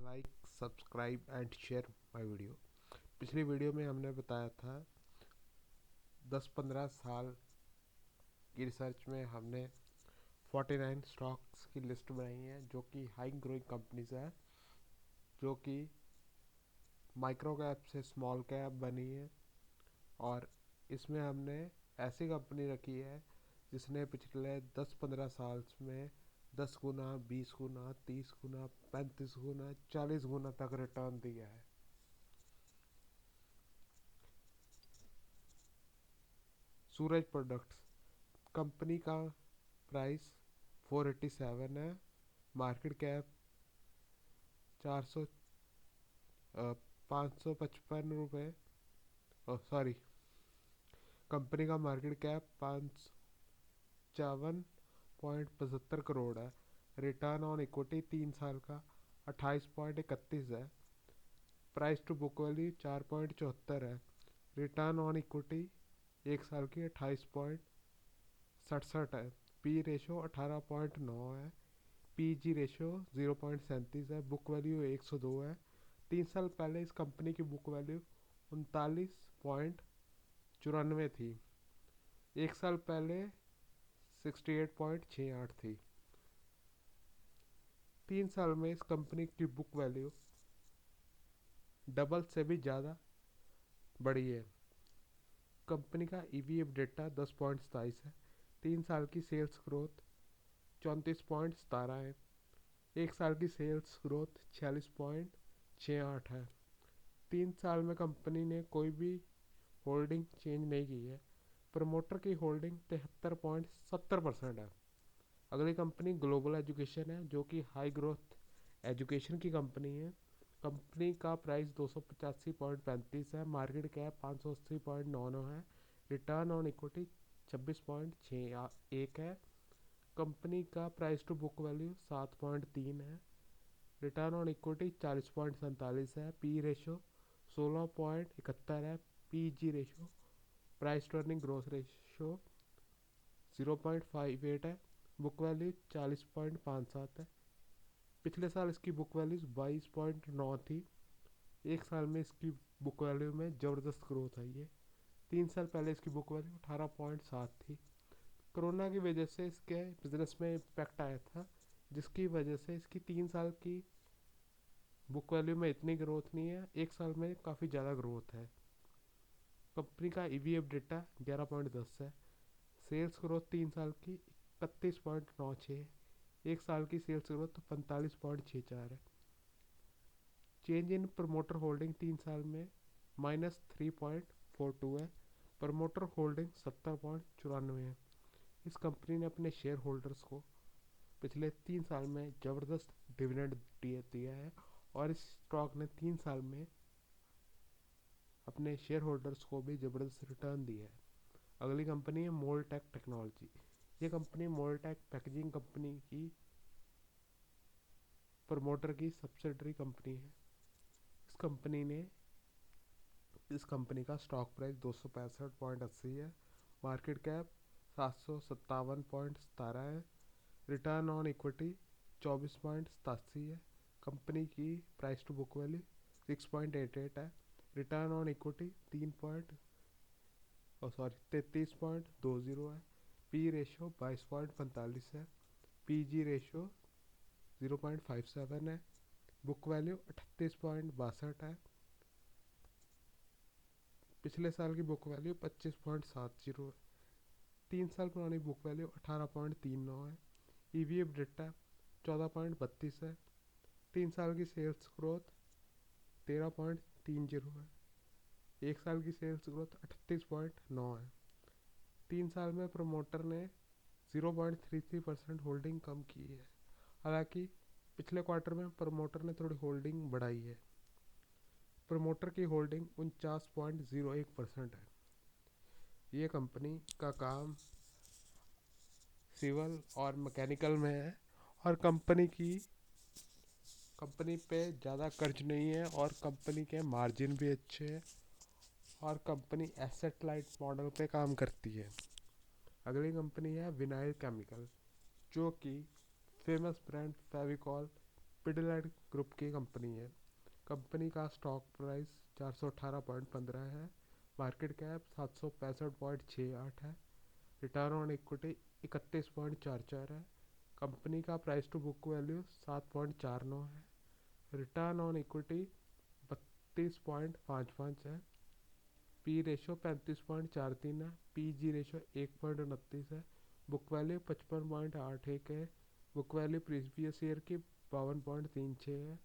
Like subscribe and share my video. पिछली video में हमने बताया था 10-15 साल की रिसर्च में हमने 49 स्टॉक्स की लिस्ट बनाई है जो कि हाई ग्रोइंग कंपनीज है, जो कि माइक्रो कैप से स्मॉल कैप बनी है। और इसमें हमने ऐसी कंपनी रखी है जिसने पिछले 10-15 साल में 10 गुना, 20 गुना, 30 गुना, 35 गुना, 40 गुना तक रिटर्न दिया है। सूरज प्रोडक्ट्स कंपनी का प्राइस 487 है, मार्केट कैप 400 555 रुपये, सॉरी, कंपनी का मार्केट कैप 55.75 करोड़ है। रिटर्न ऑन इक्विटी 3 साल का 28.31 है। प्राइस टू बुक वैल्यू 4.74 है। रिटर्न ऑन इक्विटी 1 साल की 28.67 है। पी रेशो 18.9 है। पीजी रेशो 0.37 है। बुक वैल्यू 102 है। 3 साल पहले इस कंपनी की बुक वैल्यू 39.94 थी। 1 साल पहले 68.68 थी। 3 साल में इस कंपनी की बुक वैल्यू डबल से भी ज़्यादा बढ़ी है। कंपनी का ईवी डेटा 10.27 है। 3 साल की सेल्स ग्रोथ 34.17 है। 1 साल की सेल्स ग्रोथ 46.68 है। 3 साल में कंपनी ने कोई भी होल्डिंग चेंज नहीं की है। प्रमोटर की होल्डिंग 73.70% है। अगली कंपनी ग्लोबल एजुकेशन है, जो कि हाई ग्रोथ एजुकेशन की कंपनी है। कंपनी का प्राइस 285.35 है। मार्केट कैप 580.99 है। रिटर्न ऑन इक्विटी 26.61 है। कंपनी का प्राइस टू बुक वैल्यू 7.3 है। रिटर्न ऑन इक्विटी 40.47 है। पी रेशो 16.71 है। PG ratio, price to earning growth ratio 0.58 है। बुक वैल्यू 40.57 है। पिछले साल इसकी बुक वैल्यू 22.9 थी। 1 साल में इसकी बुक वैल्यू में ज़बरदस्त ग्रोथ आई है। 3 साल पहले इसकी बुक वैल्यू 18.7 थी। कोरोना की वजह से इसके बिजनेस में इम्पैक्ट आया था, जिसकी वजह से इसकी 3 साल की बुक वैल्यू में इतनी ग्रोथ नहीं है। 1 साल में काफ़ी ज़्यादा ग्रोथ है। कंपनी का ईवीएफ डेटा 11.10 है। सेल्स ग्रोथ 3 साल की 31.96 है। 1 साल की सेल्स ग्रोथ 45.64 है। चेंज इन प्रमोटर होल्डिंग 3 साल में -3.42 है। प्रमोटर होल्डिंग 70.94 है। इस कंपनी ने अपने शेयर होल्डर्स को पिछले 3 साल में ज़बरदस्त डिविडेंड दिया है, और इस स्टॉक ने 3 साल में अपने शेयर होल्डर्स को भी ज़बरदस्त रिटर्न दिया है। अगली कंपनी है मोल्टेक टेक्नोलॉजी। ये कंपनी मोल्टेक पैकेजिंग कंपनी की प्रमोटर की सब्सिडरी कंपनी है। इस कंपनी का स्टॉक प्राइस 265.80 है। मार्केट कैप 757.17 है। रिटर्न ऑन इक्विटी 24.87 है। कंपनी की प्राइस टू बुक वैल्यू 6.88 है। रिटर्न ऑन इक्विटी 33.20 है। पी रेशो 22.45 है। पीजी रेशो 0.57 है। बुक वैल्यू 38.62 है। पिछले साल की बुक वैल्यू 25.70 है। 3 साल पुरानी बुक वैल्यू 18.39 है। ईवीएफ डेटा 14.32 है। 3 साल की सेल्स ग्रोथ 13.30 है। 1 साल की सेल्स ग्रोथ 38.9 है। 3 साल में प्रमोटर ने 0.33% होल्डिंग कम की है। हालांकि पिछले क्वार्टर में प्रमोटर ने थोड़ी होल्डिंग बढ़ाई है। प्रमोटर की होल्डिंग 49.01% है। ये कंपनी का काम सिविल और मैकेनिकल में है, और कंपनी पे ज़्यादा कर्ज नहीं है, और कंपनी के मार्जिन भी अच्छे हैं, और कंपनी एसेट लाइट मॉडल पे काम करती है। अगली कंपनी है विनाइल केमिकल, जो कि famous brand Fevicol Pidilite group की कंपनी है। कंपनी का स्टॉक प्राइस 418.15 है। मार्केट कैप 765.68 है। रिटर्न ऑन इक्विटी 31.44 है। कंपनी का प्राइस टू बुक वैल्यू 7.49 है। रिटर्न ऑन इक्विटी 32.55 है। पी रेशो 35.43 है। पी जी रेशो 1.29 है। बुक वैल्यू 55.81 है। बुक वैल्यू प्रीवियस ईयर की 52.36 है।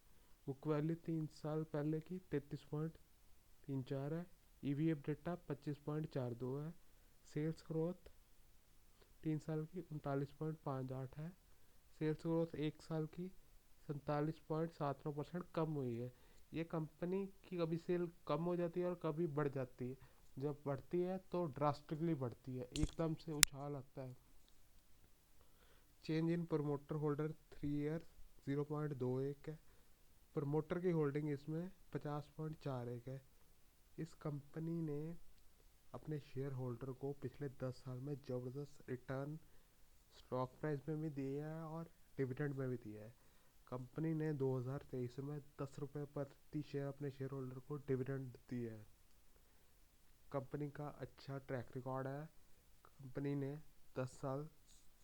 बुक वैल्यू 3 साल पहले की 33.34 है। ईवी डेटा 25.42 है। सेल्स ग्रोथ 3 साल की 39.58 है। सेल्स ग्रोथ 1 साल की 47.79% कम हुई है। ये कंपनी की कभी सेल कम हो जाती है और कभी बढ़ जाती है। जब बढ़ती है तो ड्रास्टिकली बढ़ती है, एकदम से उछाल आता है। Change in promoter holder 3 year 0.21 है। प्रमोटर की होल्डिंग इसमें 50.41 है। इस कंपनी ने अपने शेयर होल्डर को पिछले 10 साल में ज़बरदस्त रिटर्न स्टॉक प्राइस में भी दिया है और डिविडेंड में भी दिया है। कंपनी ने 2023 में 10 रुपये प्रति शेयर अपने शेयर होल्डर को डिविडेंड दिया है। कंपनी का अच्छा ट्रैक रिकॉर्ड है। कंपनी ने 10 साल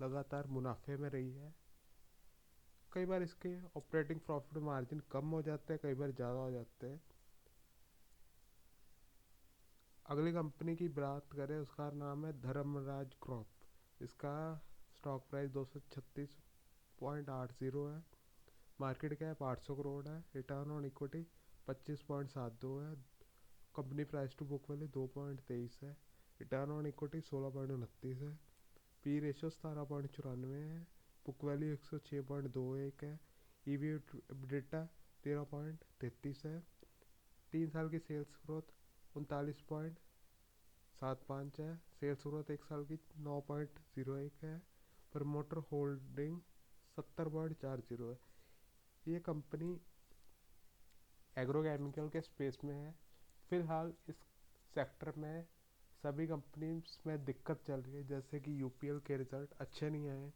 लगातार मुनाफे में रही है। कई बार इसके ऑपरेटिंग प्रॉफिट मार्जिन कम हो जाते हैं, कई बार ज़्यादा हो जाते हैं। अगली कंपनी की बात करें, उसका नाम है धर्मराज क्रॉप। इसका स्टॉक प्राइस 236.80 है। मार्केट कैप 800 करोड़ है। रिटर्न ऑन इक्विटी 25.72 है। Company price to book value 2.23 है। रिटर्न ऑन इक्विटी 16.29 है। पी रेशो 17.94 है। बुक वैल्यू 106.21 है। ईवी डेटा 13.33 है। 3 साल की सेल्स ग्रोथ 39.75 है। सेल्स ग्रोथ 1 साल की 9.01 है। प्रमोटर होल्डिंग 70.40 है। ये कंपनी एग्रोकेमिकल के स्पेस में है। फिलहाल इस सेक्टर में सभी कंपनीज में दिक्कत चल रही है, जैसे कि यूपीएल के रिजल्ट अच्छे नहीं आए,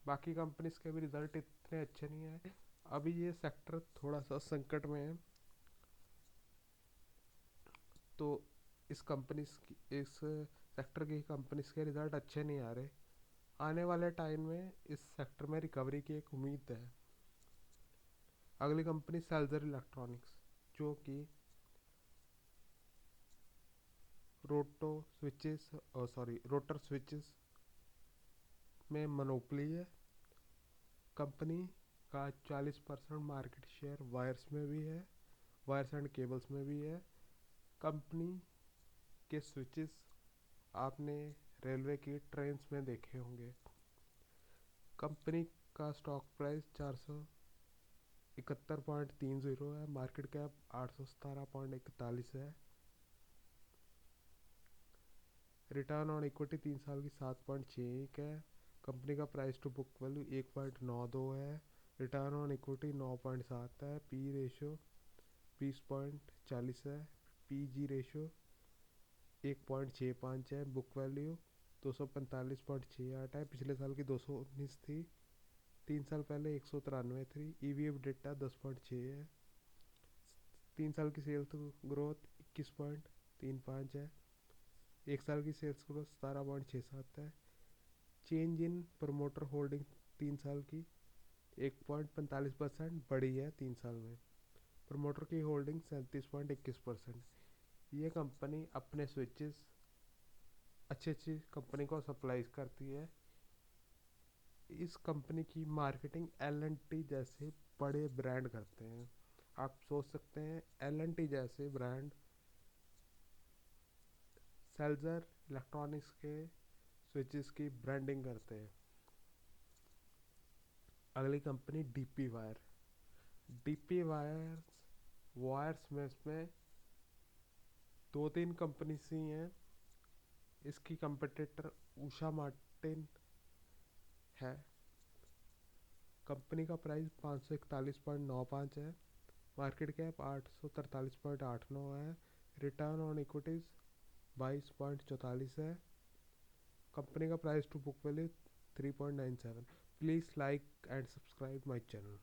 बाकी कंपनीज के भी रिजल्ट इतने अच्छे नहीं आए। अभी ये सेक्टर थोड़ा सा संकट में है। तो इस सेक्टर की कंपनीज के रिजल्ट अच्छे नहीं आ रहे। आने वाले टाइम में इस सेक्टर में रिकवरी की एक उम्मीद है। अगली कंपनी सेल्जर इलेक्ट्रॉनिक्स, जो कि रोटर स्विचेस में मोनोपोली है। कंपनी का 40% मार्केट शेयर वायर्स में भी है, वायर्स एंड केबल्स में भी है। कंपनी के स्विचेस आपने रेलवे की ट्रेन्स में देखे होंगे। कंपनी का स्टॉक प्राइस 471.30 है। मार्केट कैप 817.41 है। रिटर्न ऑन इक्विटी 3 साल की 7.61 है। कंपनी का प्राइस टू बुक वैल्यू 1.92 है। रिटर्न ऑन इक्विटी 9.7 है। पी रेशो 20.40 है। पी जी रेशो 1.65 है। बुक वैल्यू 245.68 है। पिछले साल की 219 थी। 3 साल पहले 193 थी। ईवी डेटा 10.6 है। 3 साल की सेल्स ग्रोथ 21.35 है। 1 साल की सेल्स ग्रोथ 17.67 है। चेंज इन प्रमोटर होल्डिंग 3 साल की 1.45% बढ़ी है 3 साल में। प्रमोटर की होल्डिंग 37.21%। ये कंपनी अपने स्विचेस अच्छी अच्छी कंपनी को सप्लाई करती है। इस कंपनी की मार्केटिंग एल&टी जैसे बड़े ब्रांड करते हैं। आप सोच सकते हैं एल&टी जैसे ब्रांड सेल्जर इलेक्ट्रॉनिक्स के स्विचेस की ब्रांडिंग करते हैं। अगली company DP wire. DP wires में इसमें 2-3 कंपनीज ही हैं। इसकी कंपटीटर उषा मार्टिन है। कंपनी का प्राइस 541.95 है। मार्केट कैप 843.89 है। रिटर्न ऑन इक्विटीज 22.44 है। कंपनी का price to book value 3.97। Please like and subscribe my channel.